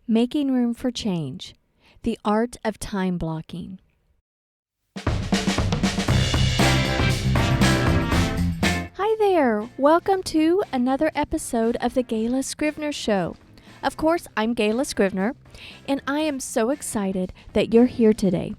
Making Room for Change, the Art of Time Blocking. Hi there! Welcome to another episode of the Gayla Scrivener Show. Of course, I'm Gayla Scrivener, and I am so excited that you're here today.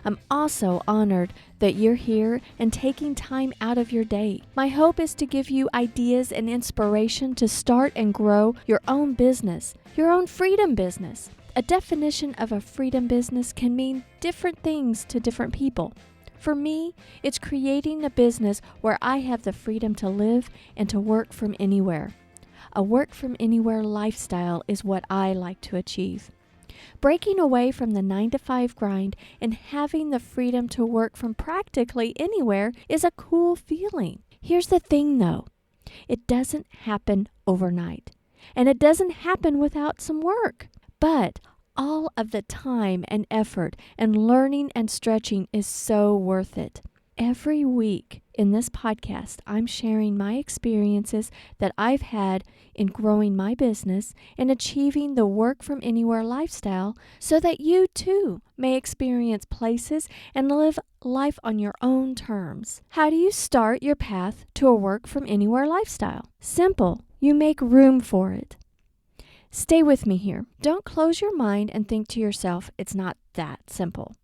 I'm also honored that you're here and taking time out of your day. My hope is to give you ideas and inspiration to start and grow your own business, your own freedom business. A definition of a freedom business can mean different things to different people. For me, it's creating a business where I have the freedom to live and to work from anywhere. A work from anywhere lifestyle is what I like to achieve. Breaking away from the 9-to-5 grind and having the freedom to work from practically anywhere is a cool feeling. Here's the thing though, it doesn't happen overnight, and it doesn't happen without some work. But all of the time and effort and learning and stretching is so worth it. Every week in this podcast, I'm sharing my experiences that I've had in growing my business and achieving the work from anywhere lifestyle so that you too may experience places and live life on your own terms. How do you start your path to a work from anywhere lifestyle? Simple. You make room for it. Stay with me here. Don't close your mind and think to yourself, it's not that simple.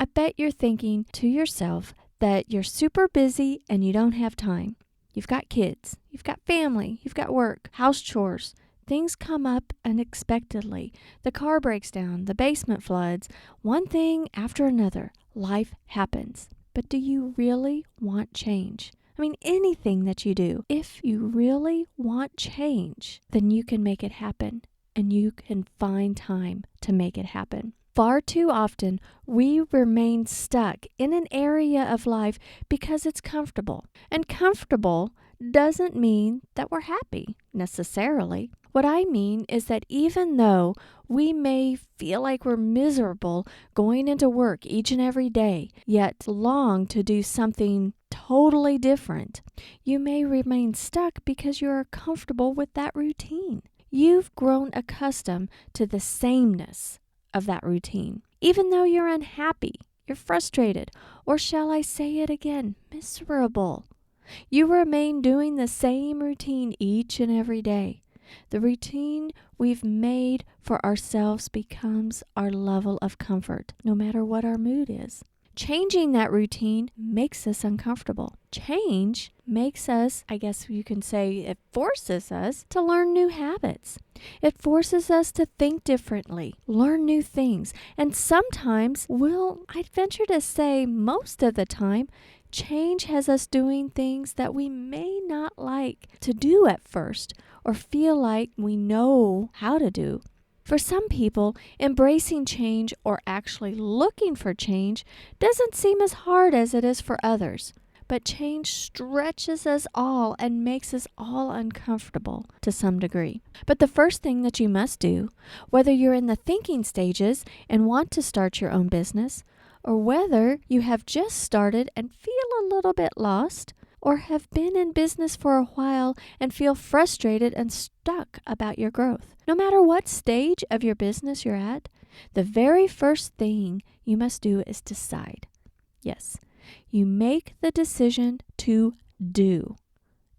I bet you're thinking to yourself that you're super busy and you don't have time. You've got kids, you've got family, you've got work, house chores. Things come up unexpectedly. The car breaks down, the basement floods, one thing after another. Life happens. But do you really want change? I mean, anything that you do, if you really want change, then you can make it happen and you can find time to make it happen. Far too often, we remain stuck in an area of life because it's comfortable. And comfortable doesn't mean that we're happy necessarily. What I mean is that even though we may feel like we're miserable going into work each and every day, yet long to do something totally different, you may remain stuck because you're comfortable with that routine. You've grown accustomed to the sameness of that routine. Even though you're unhappy, you're frustrated, or shall I say it again, miserable, you remain doing the same routine each and every day. The routine we've made for ourselves becomes our level of comfort, no matter what our mood is. Changing that routine makes us uncomfortable. Change makes us, I guess you can say, it forces us to learn new habits. It forces us to think differently, learn new things. And sometimes, I'd venture to say most of the time, change has us doing things that we may not like to do at first or feel like we know how to do. For some people, embracing change or actually looking for change doesn't seem as hard as it is for others. But change stretches us all and makes us all uncomfortable to some degree. But the first thing that you must do, whether you're in the thinking stages and want to start your own business, or whether you have just started and feel a little bit lost, or have been in business for a while and feel frustrated and stuck about your growth. No matter what stage of your business you're at, the very first thing you must do is decide. Yes, you make the decision to do.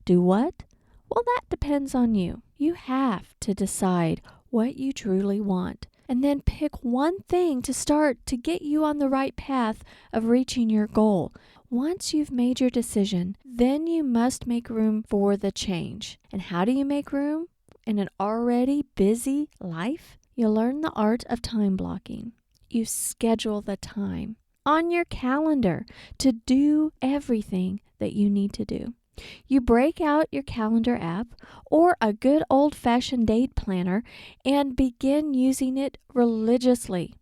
Do what? Well, that depends on you. You have to decide what you truly want, and then pick one thing to start to get you on the right path of reaching your goal. Once you've made your decision, then you must make room for the change. And how do you make room in an already busy life? You learn the art of time blocking. You schedule the time on your calendar to do everything that you need to do. You break out your calendar app or a good old-fashioned date planner and begin using it religiously.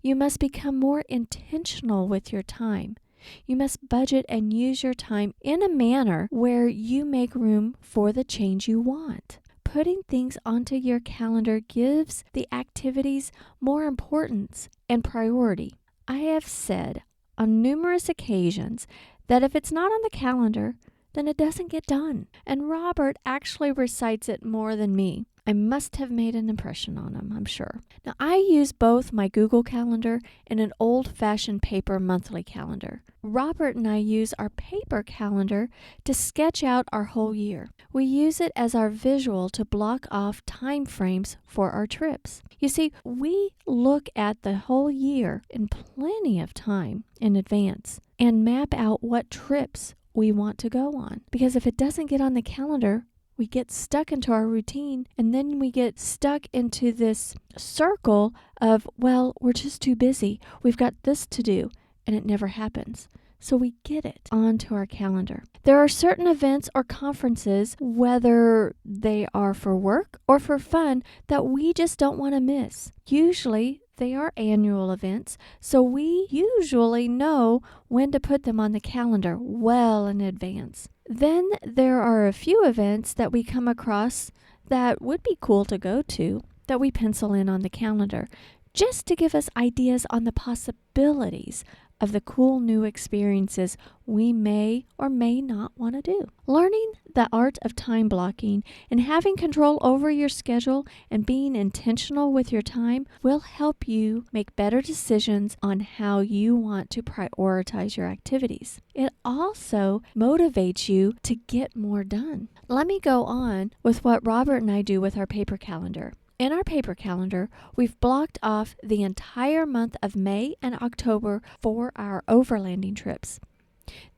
You must become more intentional with your time. You must budget and use your time in a manner where you make room for the change you want. Putting things onto your calendar gives the activities more importance and priority. I have said on numerous occasions that if it's not on the calendar, then it doesn't get done. And Robert actually recites it more than me. I must have made an impression on him, I'm sure. Now, I use both my Google Calendar and an old-fashioned paper monthly calendar. Robert and I use our paper calendar to sketch out our whole year. We use it as our visual to block off time frames for our trips. You see, we look at the whole year in plenty of time in advance and map out what trips we want to go on. Because if it doesn't get on the calendar, we get stuck into our routine, and then we get stuck into this circle of, well, we're just too busy. We've got this to do, and it never happens. So we get it onto our calendar. There are certain events or conferences, whether they are for work or for fun, that we just don't want to miss. Usually, they are annual events, so we usually know when to put them on the calendar well in advance. Then there are a few events that we come across that would be cool to go to that we pencil in on the calendar just to give us ideas on the possibilities of the cool new experiences we may or may not want to do. Learning the art of time blocking and having control over your schedule and being intentional with your time will help you make better decisions on how you want to prioritize your activities. It also motivates you to get more done. Let me go on with what Robert and I do with our paper calendar. In our paper calendar, we've blocked off the entire month of May and October for our overlanding trips.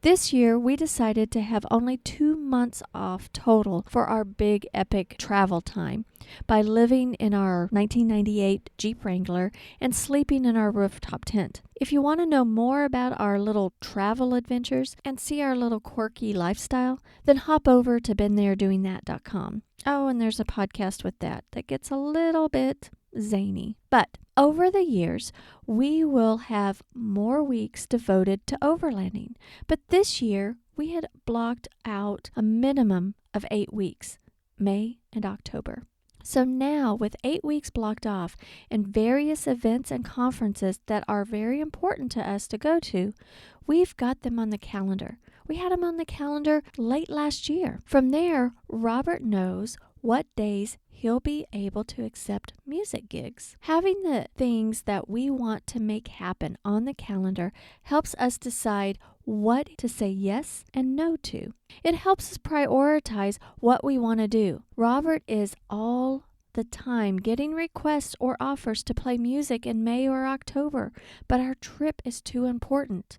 This year, we decided to have only 2 months off total for our big epic travel time by living in our 1998 Jeep Wrangler and sleeping in our rooftop tent. If you want to know more about our little travel adventures and see our little quirky lifestyle, then hop over to BeenThereDoingThat.com. Oh, and there's a podcast with that gets a little bit zany. But over the years, we will have more weeks devoted to overlanding. But this year, we had blocked out a minimum of 8 weeks, May and October. So now, with 8 weeks blocked off and various events and conferences that are very important to us to go to, we've got them on the calendar. We had them on the calendar late last year. From there, Robert knows what days he'll be able to accept music gigs. Having the things that we want to make happen on the calendar helps us decide what to say yes and no to. It helps us prioritize what we want to do. Robert is all the time getting requests or offers to play music in May or October, but our trip is too important.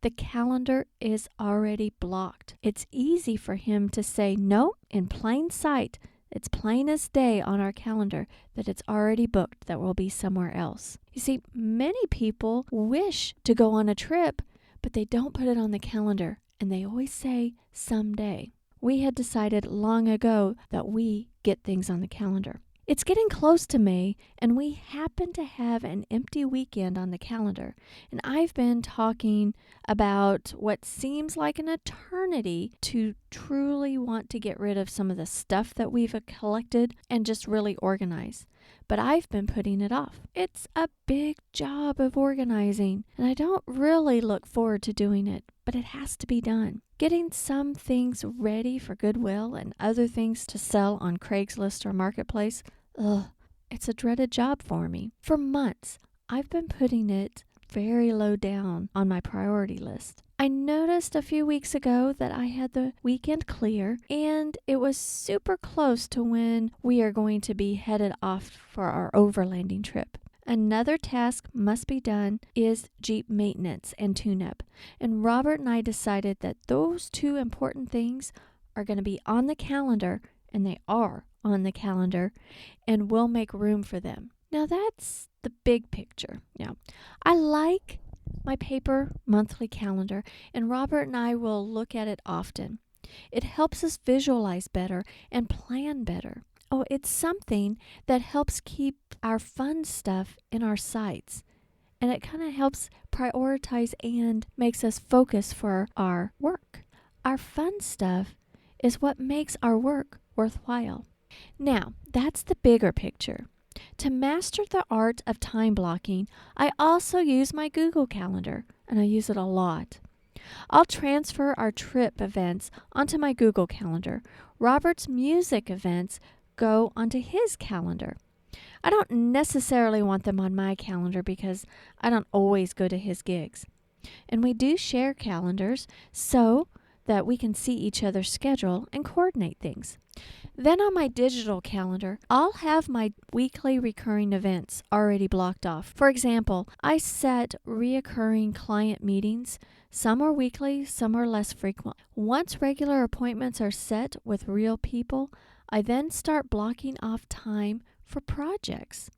The calendar is already blocked. It's easy for him to say no in plain sight. It's plain as day on our calendar that it's already booked, that we'll be somewhere else. You see, many people wish to go on a trip, but they don't put it on the calendar, and they always say someday. We had decided long ago that we get things on the calendar. It's getting close to May, and we happen to have an empty weekend on the calendar. And I've been talking about what seems like an eternity to truly want to get rid of some of the stuff that we've collected and just really organize. But I've been putting it off. It's a big job of organizing, and I don't really look forward to doing it, but it has to be done. Getting some things ready for Goodwill and other things to sell on Craigslist or Marketplace, it's a dreaded job for me. For months, I've been putting it very low down on my priority list. I noticed a few weeks ago that I had the weekend clear, and it was super close to when we are going to be headed off for our overlanding trip. Another task must be done is Jeep maintenance and tune-up. And Robert and I decided that those two important things are going to be on the calendar, and they are on the calendar, and we'll make room for them. Now that's the big picture. Now, I like my paper monthly calendar, and Robert and I will look at it often. It helps us visualize better and plan better. Oh, it's something that helps keep our fun stuff in our sights. And it kind of helps prioritize and makes us focus for our work. Our fun stuff is what makes our work worthwhile. Now, that's the bigger picture. To master the art of time blocking, I also use my Google Calendar, and I use it a lot. I'll transfer our trip events onto my Google Calendar. Robert's music events go onto his calendar. I don't necessarily want them on my calendar because I don't always go to his gigs. And we do share calendars so that we can see each other's schedule and coordinate things. Then on my digital calendar, I'll have my weekly recurring events already blocked off. For example, I set reoccurring client meetings. Some are weekly, some are less frequent. Once regular appointments are set with real people, I then start blocking off time for projects.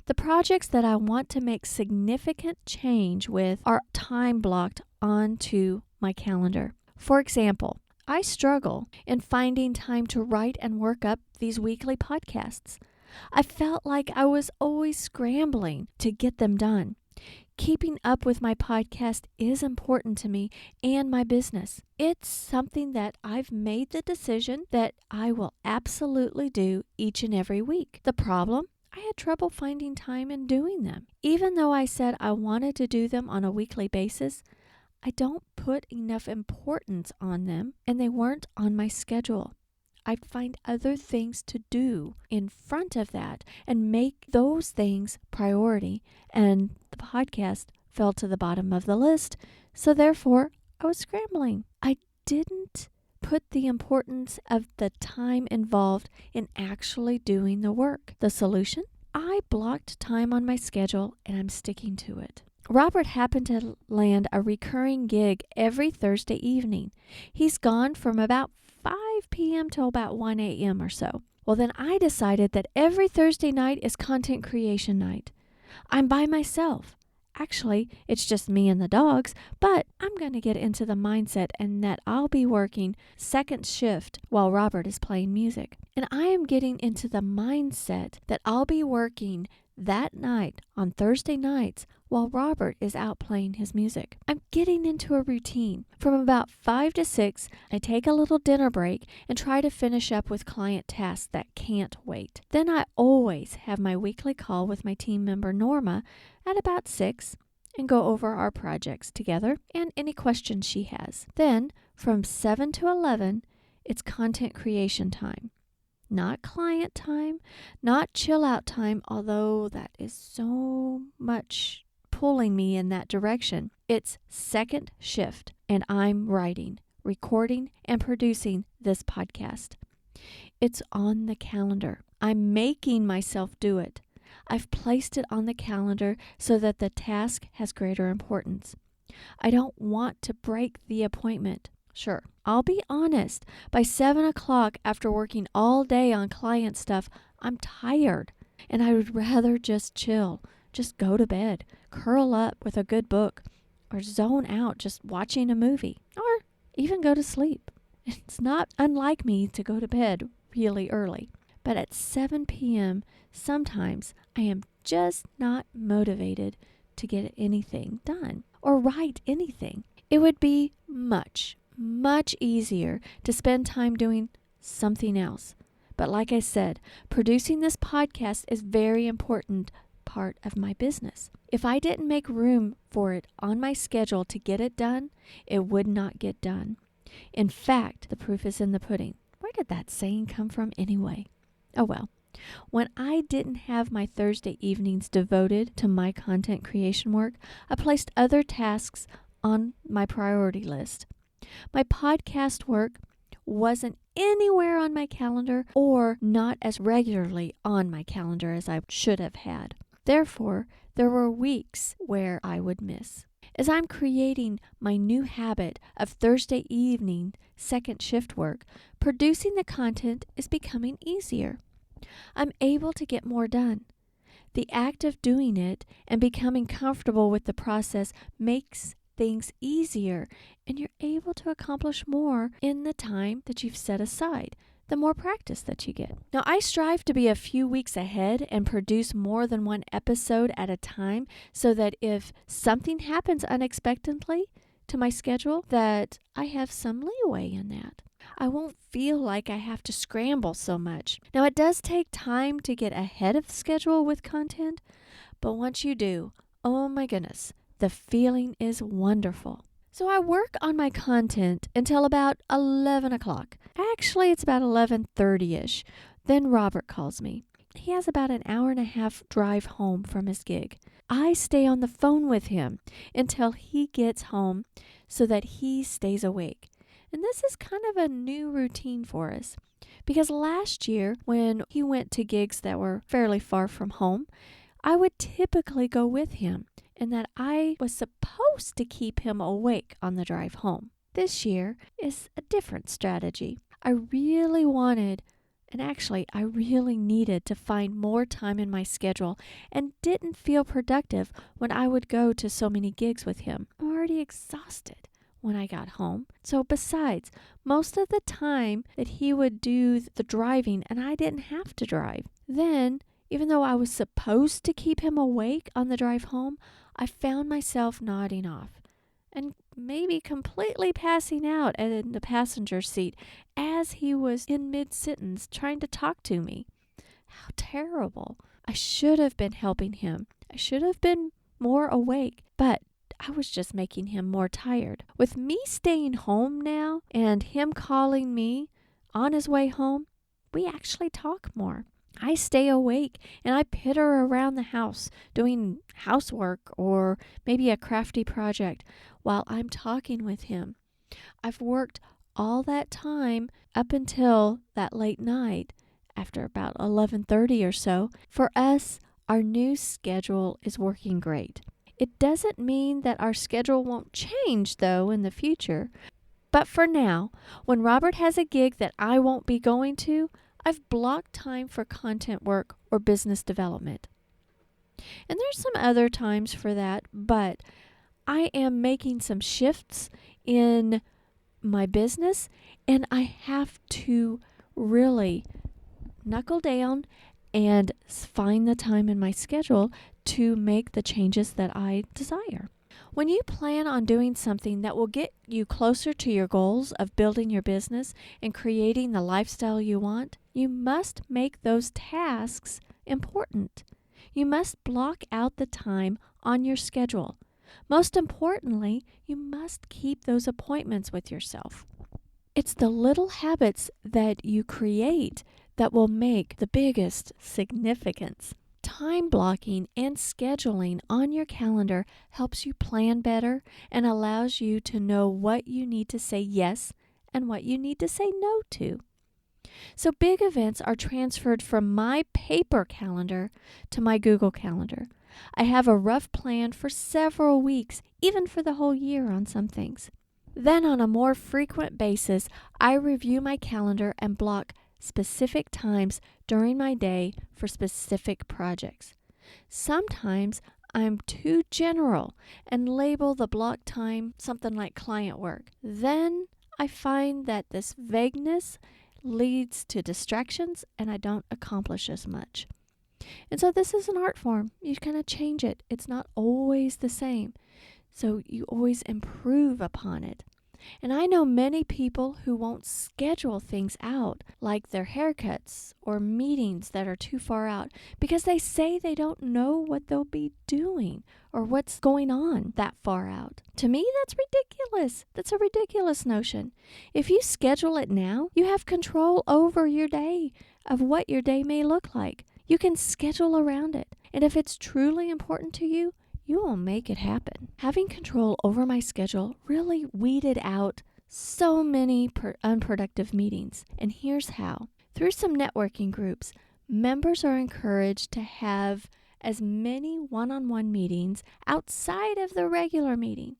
The projects that I want to make significant change with are time blocked onto my calendar. For example, I struggle in finding time to write and work up these weekly podcasts. I felt like I was always scrambling to get them done. Keeping up with my podcast is important to me and my business. It's something that I've made the decision that I will absolutely do each and every week. The problem? I had trouble finding time and doing them. Even though I said I wanted to do them on a weekly basis, I don't put enough importance on them, and they weren't on my schedule. I'd find other things to do in front of that and make those things priority, and the podcast fell to the bottom of the list, so therefore I was scrambling. I didn't put the importance of the time involved in actually doing the work. The solution? I blocked time on my schedule, and I'm sticking to it. Robert happened to land a recurring gig every Thursday evening. He's gone from about 5 p.m. till about 1 a.m. or so. Well, then I decided that every Thursday night is content creation night. I'm by myself. Actually, it's just me and the dogs, but I'm going to get into the mindset and that I'll be working second shift while Robert is playing music. And I am getting into the mindset that I'll be working that night on Thursday nights while Robert is out playing his music. I'm getting into a routine. From about 5 to 6, I take a little dinner break and try to finish up with client tasks that can't wait. Then I always have my weekly call with my team member Norma at about 6 and go over our projects together and any questions she has. Then from 7 to 11, it's content creation time. Not client time, not chill out time, although that is so much pulling me in that direction. It's second shift, and I'm writing, recording, and producing this podcast. It's on the calendar. I'm making myself do it. I've placed it on the calendar so that the task has greater importance. I don't want to break the appointment. Sure, I'll be honest. By 7 o'clock, after working all day on client stuff, I'm tired, and I would rather just chill, just go to bed, curl up with a good book, or zone out just watching a movie, or even go to sleep. It's not unlike me to go to bed really early, but at 7 p.m., sometimes I am just not motivated to get anything done or write anything. It would be much easier to spend time doing something else. But like I said, producing this podcast is very important part of my business. If I didn't make room for it on my schedule to get it done, it would not get done. In fact, the proof is in the pudding. Where did that saying come from anyway? Oh well. When I didn't have my Thursday evenings devoted to my content creation work, I placed other tasks on my priority list. My podcast work wasn't anywhere on my calendar or not as regularly on my calendar as I should have had. Therefore, there were weeks where I would miss. As I'm creating my new habit of Thursday evening second shift work, producing the content is becoming easier. I'm able to get more done. The act of doing it and becoming comfortable with the process makes things easier, and you're able to accomplish more in the time that you've set aside, the more practice that you get. Now, I strive to be a few weeks ahead and produce more than one episode at a time so that if something happens unexpectedly to my schedule, that I have some leeway in that. I won't feel like I have to scramble so much. Now, it does take time to get ahead of the schedule with content, but once you do, oh my goodness, the feeling is wonderful. So I work on my content until about 11 o'clock. Actually, it's about 11:30-ish. Then Robert calls me. He has about an hour and a half drive home from his gig. I stay on the phone with him until he gets home so that he stays awake. And this is kind of a new routine for us because last year when he went to gigs that were fairly far from home, I would typically go with him and that I was supposed to keep him awake on the drive home. This year is a different strategy. I really wanted, and actually I really needed to find more time in my schedule and didn't feel productive when I would go to so many gigs with him. I'm already exhausted when I got home. So besides, most of the time that he would do the driving and I didn't have to drive. Then, even though I was supposed to keep him awake on the drive home, I found myself nodding off and maybe completely passing out in the passenger seat as he was in mid-sentence trying to talk to me. How terrible. I should have been helping him. I should have been more awake, but I was just making him more tired. With me staying home now and him calling me on his way home, we actually talk more. I stay awake and I pitter around the house doing housework or maybe a crafty project while I'm talking with him. I've worked all that time up until that late night after about 11:30 or so. For us, our new schedule is working great. It doesn't mean that our schedule won't change, though, in the future. But for now, when Robert has a gig that I won't be going to, I've blocked time for content work or business development. And there's some other times for that, but I am making some shifts in my business, and I have to really knuckle down and find the time in my schedule to make the changes that I desire. When you plan on doing something that will get you closer to your goals of building your business and creating the lifestyle you want, you must make those tasks important. You must block out the time on your schedule. Most importantly, you must keep those appointments with yourself. It's the little habits that you create that will make the biggest significance. Time blocking and scheduling on your calendar helps you plan better and allows you to know what you need to say yes and what you need to say no to. So big events are transferred from my paper calendar to my Google Calendar. I have a rough plan for several weeks, even for the whole year on some things. Then on a more frequent basis, I review my calendar and block specific times during my day for specific projects. Sometimes I'm too general and label the block time something like client work. Then I find that this vagueness leads to distractions and I don't accomplish as much. And so this is an art form. You kind of change it. It's not always the same. So you always improve upon it. And I know many people who won't schedule things out, like their haircuts or meetings that are too far out, because they say they don't know what they'll be doing or what's going on that far out. To me, that's ridiculous. That's a ridiculous notion. If you schedule it now, you have control over your day, of what your day may look like. You can schedule around it. And if it's truly important to you, you will make it happen. Having control over my schedule really weeded out so many unproductive meetings. And here's how. Through some networking groups, members are encouraged to have as many one-on-one meetings outside of the regular meeting.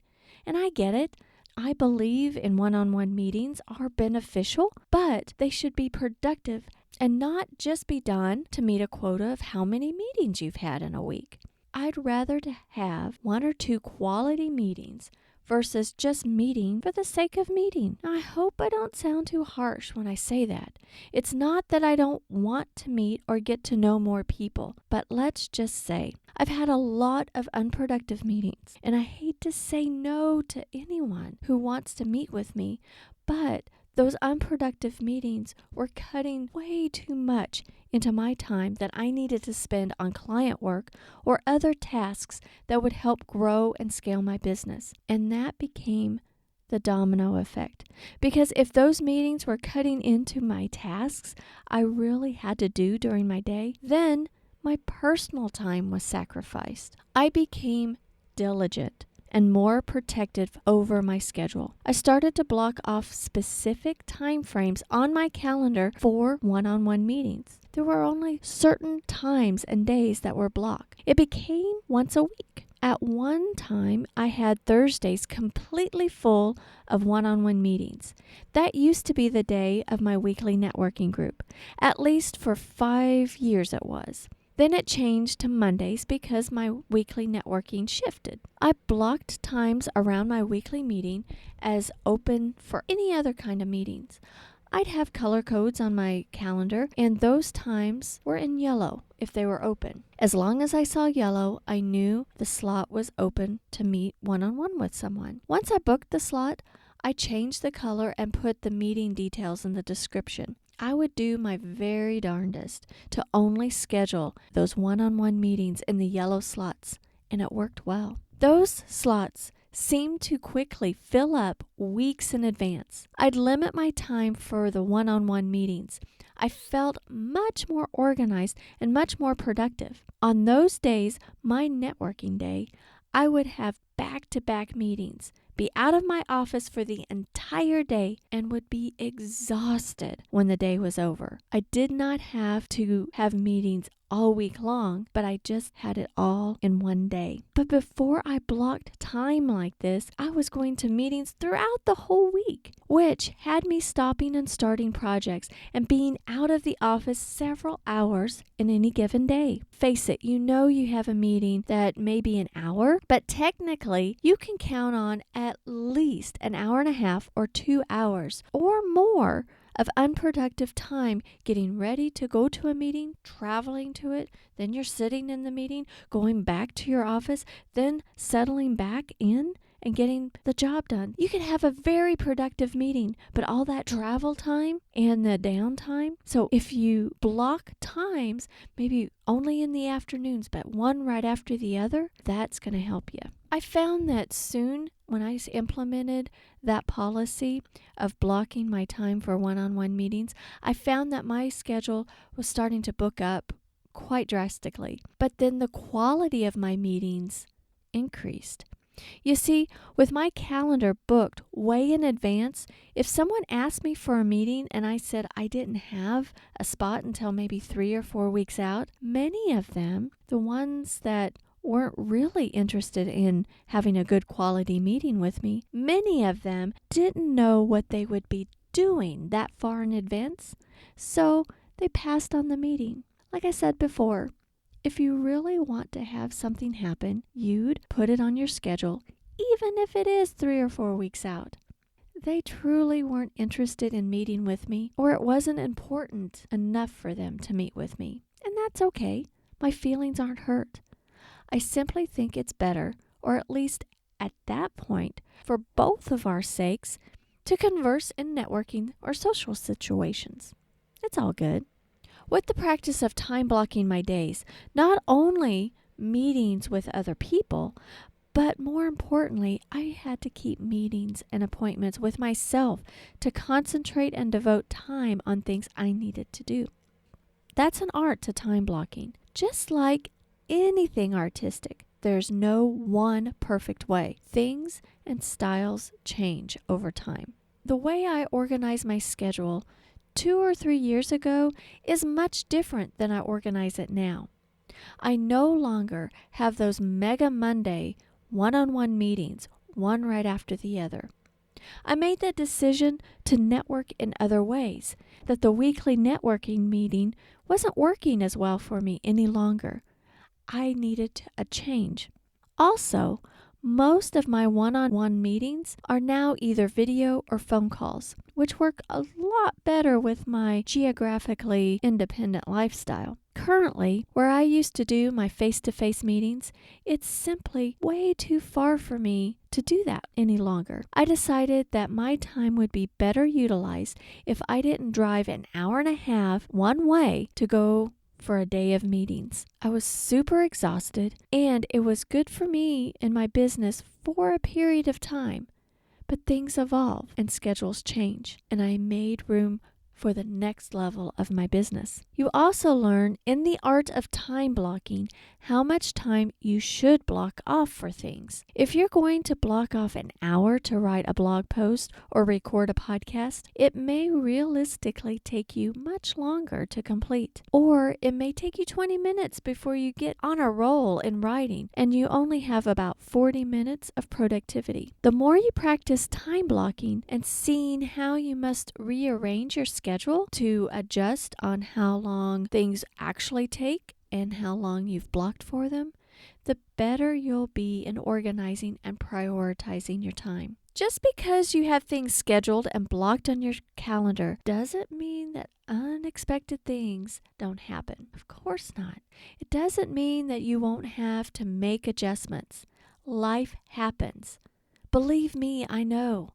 And I get it. I believe in one-on-one meetings are beneficial, but they should be productive and not just be done to meet a quota of how many meetings you've had in a week. I'd rather to have one or two quality meetings versus just meeting for the sake of meeting. Now, I hope I don't sound too harsh when I say that. It's not that I don't want to meet or get to know more people, but let's just say I've had a lot of unproductive meetings, and I hate to say no to anyone who wants to meet with me, but those unproductive meetings were cutting way too much into my time that I needed to spend on client work or other tasks that would help grow and scale my business. And that became the domino effect. Because if those meetings were cutting into my tasks I really had to do during my day, then my personal time was sacrificed. I became diligent and more protective over my schedule. I started to block off specific time frames on my calendar for one-on-one meetings. There were only certain times and days that were blocked. It became once a week. At one time, I had Thursdays completely full of one-on-one meetings. That used to be the day of my weekly networking group. At least for 5 years it was. Then it changed to Mondays because my weekly networking shifted. I blocked times around my weekly meeting as open for any other kind of meetings. I'd have color codes on my calendar, and those times were in yellow if they were open. As long as I saw yellow, I knew the slot was open to meet one-on-one with someone. Once I booked the slot, I changed the color and put the meeting details in the description. I would do my very darndest to only schedule those one-on-one meetings in the yellow slots, and it worked well. Those slots seemed to quickly fill up weeks in advance. I'd limit my time for the one-on-one meetings. I felt much more organized and much more productive. On those days, my networking day, I would have back-to-back meetings, be out of my office for the entire day, and would be exhausted when the day was over. I did not have to have meetings all week long, but I just had it all in one day. But before I blocked time like this, I was going to meetings throughout the whole week, which had me stopping and starting projects and being out of the office several hours in any given day. Face it, you know you have a meeting that may be an hour, but technically you can count on at least an hour and a half or 2 hours or more of unproductive time getting ready to go to a meeting, traveling to it, then you're sitting in the meeting, going back to your office, then settling back in and getting the job done. You can have a very productive meeting, but all that travel time and the downtime. So if you block times, maybe only in the afternoons, but one right after the other, that's going to help you. I found that soon when I implemented that policy of blocking my time for one-on-one meetings, I found that my schedule was starting to book up quite drastically. But then the quality of my meetings increased. You see, with my calendar booked way in advance, if someone asked me for a meeting and I said I didn't have a spot until maybe 3 or 4 weeks out, many of them, the ones that weren't really interested in having a good quality meeting with me, many of them didn't know what they would be doing that far in advance, so they passed on the meeting. Like I said before, if you really want to have something happen, you'd put it on your schedule, even if it is 3 or 4 weeks out. They truly weren't interested in meeting with me, or it wasn't important enough for them to meet with me. And that's okay. My feelings aren't hurt. I simply think it's better, or at least at that point, for both of our sakes, to converse in networking or social situations. It's all good. With the practice of time blocking my days, not only meetings with other people, but more importantly, I had to keep meetings and appointments with myself to concentrate and devote time on things I needed to do. That's an art to time blocking. Just like anything artistic, there's no one perfect way. Things and styles change over time. The way I organize my schedule 2 or 3 years ago is much different than I organize it now. I no longer have those mega Monday one-on-one meetings, one right after the other. I made the decision to network in other ways, that the weekly networking meeting wasn't working as well for me any longer. I needed a change. Also, most of my one-on-one meetings are now either video or phone calls, which work a lot better with my geographically independent lifestyle. Currently, where I used to do my face-to-face meetings, it's simply way too far for me to do that any longer. I decided that my time would be better utilized if I didn't drive an hour and a half one way to go for a day of meetings. I was super exhausted, and it was good for me and my business for a period of time. But things evolve and schedules change, and I made room for the next level of my business. You also learn in the art of time blocking how much time you should block off for things. If you're going to block off an hour to write a blog post or record a podcast, it may realistically take you much longer to complete. Or it may take you 20 minutes before you get on a roll in writing, and you only have about 40 minutes of productivity. The more you practice time blocking and seeing how you must rearrange your schedule to adjust on how long things actually take and how long you've blocked for them, the better you'll be in organizing and prioritizing your time. Just because you have things scheduled and blocked on your calendar doesn't mean that unexpected things don't happen. Of course not. It doesn't mean that you won't have to make adjustments. Life happens. Believe me, I know.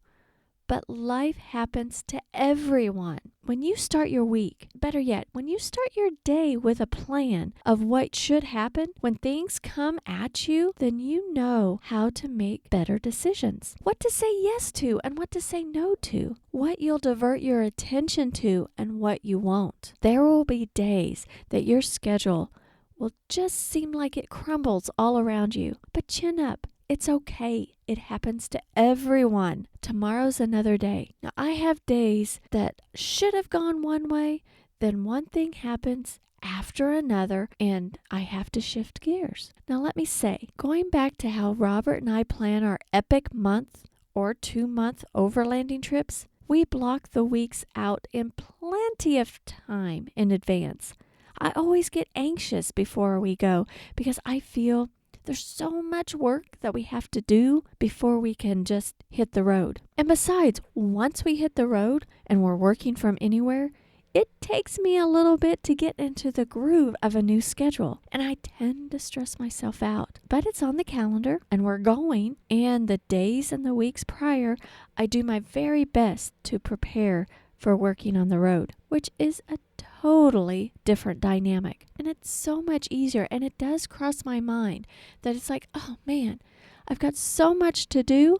But life happens to everyone. When you start your week, better yet, when you start your day with a plan of what should happen, when things come at you, then you know how to make better decisions. What to say yes to and what to say no to. What you'll divert your attention to and what you won't. There will be days that your schedule will just seem like it crumbles all around you. But chin up. It's okay. It happens to everyone. Tomorrow's another day. Now, I have days that should have gone one way, then one thing happens after another, and I have to shift gears. Now, let me say, going back to how Robert and I plan our epic month or 2-month overlanding trips, we block the weeks out in plenty of time in advance. I always get anxious before we go because I feel there's so much work that we have to do before we can just hit the road. And besides, once we hit the road and we're working from anywhere, it takes me a little bit to get into the groove of a new schedule. And I tend to stress myself out. But it's on the calendar and we're going. And the days and the weeks prior, I do my very best to prepare for working on the road, which is a totally different dynamic. And it's so much easier. And it does cross my mind that it's like, oh man, I've got so much to do.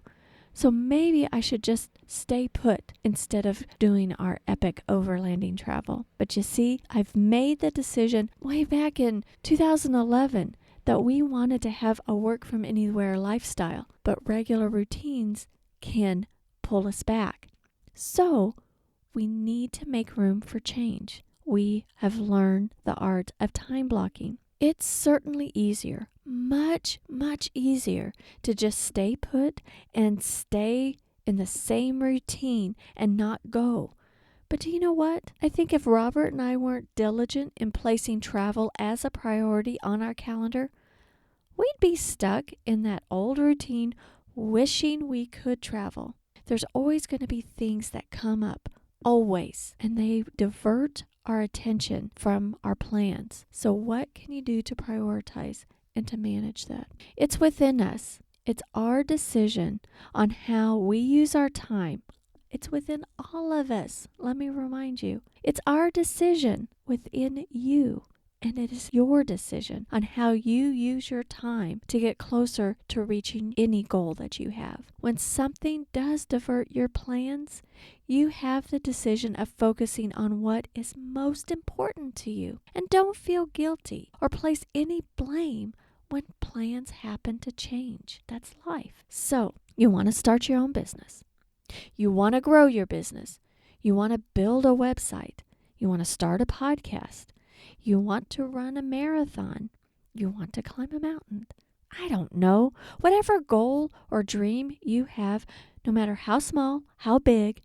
So maybe I should just stay put instead of doing our epic overlanding travel. But you see, I've made the decision way back in 2011 that we wanted to have a work from anywhere lifestyle, but regular routines can pull us back. So we need to make room for change. We have learned the art of time blocking. It's certainly easier, much easier to just stay put and stay in the same routine and not go. But do you know what? I think if Robert and I weren't diligent in placing travel as a priority on our calendar, we'd be stuck in that old routine wishing we could travel. There's always going to be things that come up. Always. And they divert our attention from our plans. So what can you do to prioritize and to manage that? It's within us. It's our decision on how we use our time. It's within all of us. Let me remind you. It's our decision within you. And it is your decision on how you use your time to get closer to reaching any goal that you have. When something does divert your plans, you have the decision of focusing on what is most important to you. And don't feel guilty or place any blame when plans happen to change. That's life. So, you want to start your own business. You want to grow your business. You want to build a website. You want to start a podcast. You want to run a marathon. You want to climb a mountain. I don't know. Whatever goal or dream you have, no matter how small, how big,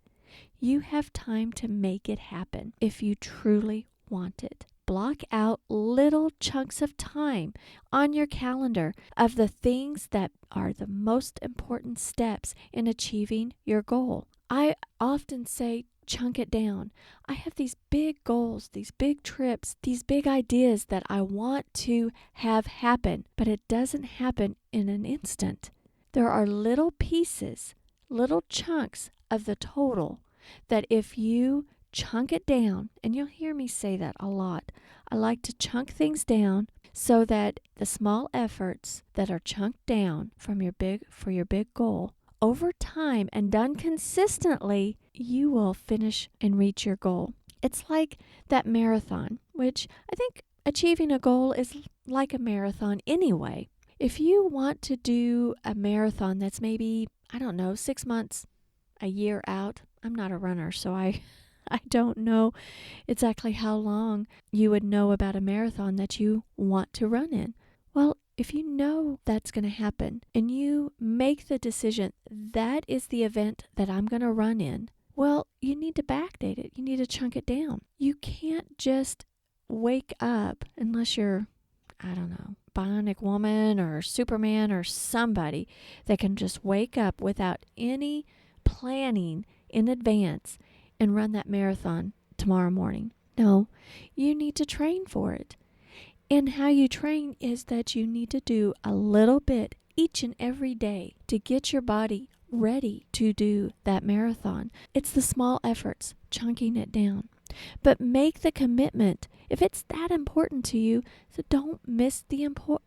you have time to make it happen if you truly want it. Block out little chunks of time on your calendar of the things that are the most important steps in achieving your goal. I often say, chunk it down. I have these big goals, these big trips, these big ideas that I want to have happen, but it doesn't happen in an instant. There are little pieces, little chunks of the total that if you chunk it down, and you'll hear me say that a lot. I like to chunk things down so that the small efforts that are chunked down for your big goal over time and done consistently, you will finish and reach your goal. It's like that marathon, which I think achieving a goal is like a marathon anyway. If you want to do a marathon that's maybe, 6 months, a year out, I'm not a runner, so I don't know exactly how long you would know about a marathon that you want to run in. Well, if you know that's going to happen and you make the decision, that is the event that I'm going to run in, well, you need to backdate it. You need to chunk it down. You can't just wake up unless you're, Bionic Woman or Superman or somebody that can just wake up without any planning in advance and run that marathon tomorrow morning. No, you need to train for it. And how you train is that you need to do a little bit each and every day to get your body ready to do that marathon. It's the small efforts, chunking it down. But make the commitment if it's that important to you, so don't miss the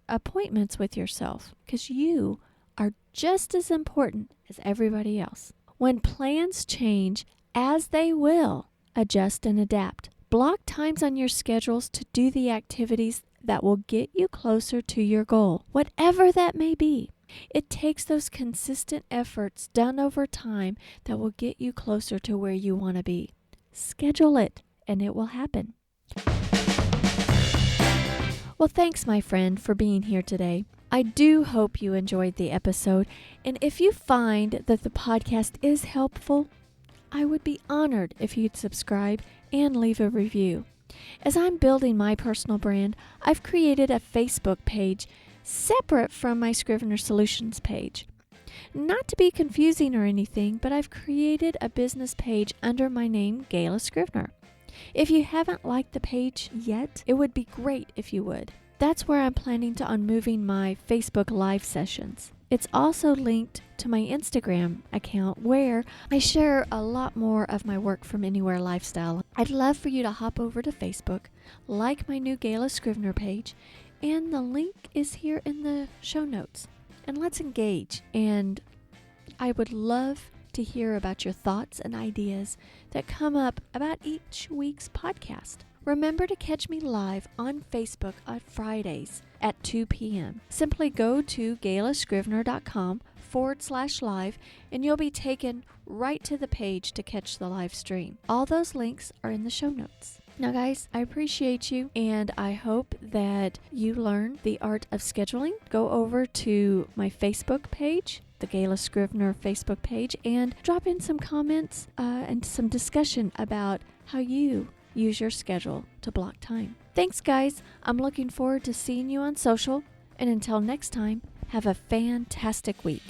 appointments with yourself, because you are just as important as everybody else. When plans change, as they will, adjust and adapt. Block times on your schedules to do the activities that will get you closer to your goal, whatever that may be. It takes those consistent efforts done over time that will get you closer to where you want to be. Schedule it, and it will happen. Well, thanks, my friend, for being here today. I do hope you enjoyed the episode, and if you find that the podcast is helpful, I would be honored if you'd subscribe and leave a review. As I'm building my personal brand, I've created a Facebook page separate from my Scrivener Solutions page. Not to be confusing or anything, but I've created a business page under my name, Gayla Scrivener. If you haven't liked the page yet, it would be great if you would. That's where I'm planning on moving my Facebook Live sessions. It's also linked to my Instagram account where I share a lot more of my work from anywhere lifestyle. I'd love for you to hop over to Facebook, like my new Gayla Scrivener page, and the link is here in the show notes. And let's engage. And I would love to hear about your thoughts and ideas that come up about each week's podcast. Remember to catch me live on Facebook on Fridays at 2 p.m. Simply go to gaylascrivener.com/live and you'll be taken right to the page to catch the live stream. All those links are in the show notes. Now, guys, I appreciate you, and I hope that you learn the art of scheduling. Go over to my Facebook page, the Gayla Scrivener Facebook page, and drop in some comments and some discussion about how you use your schedule to block time. Thanks, guys. I'm looking forward to seeing you on social, and until next time, have a fantastic week.